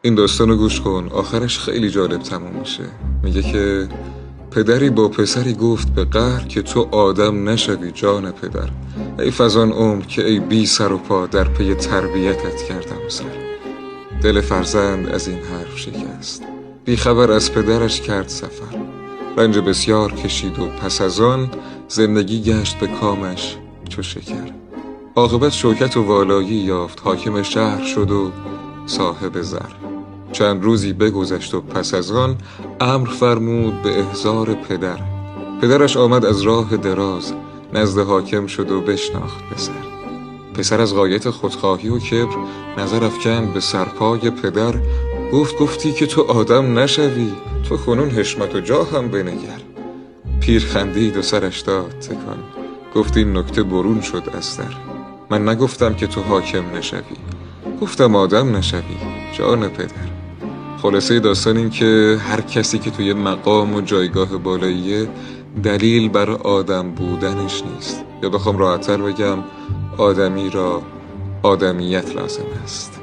این داستانو گوش کن، آخرش خیلی جالب تموم میشه. میگه که پدری با پسری گفت به قهر که تو آدم نشوی جان پدر. ای فزان عمر که ای بی سر و پا در پی تربیتت کردم سر. دل فرزند از این حرف شکست، بی خبر از پدرش کرد سفر. رنج بسیار کشید و پس از آن زندگی گشت به کامش چو شکر. عاقبت شوکت و والایی یافت، حاکم شهر شد و صاحب زر. چند روزی بگذشت و پس از آن امر فرمود به احضار پدر. پدرش آمد از راه دراز، نزد حاکم شد و بشناخت پسر از غایت خودخواهی و کبر نظر افکند به سرپای پدر. گفتی که تو آدم نشوی، تو کنون حشمت و جاه هم بنگر. پیر خندید و سرش داد تکان، گفت این نکته برون شد از در. من نگفتم که تو حاکم نشوی، گفتم آدم نشوی جان پدر. خلاصه داستان این که هر کسی که توی مقام و جایگاه بالاییه دلیل بر آدم بودنش نیست، یا بخوام راحت‌تر بگم آدمی را آدمیت لازم است.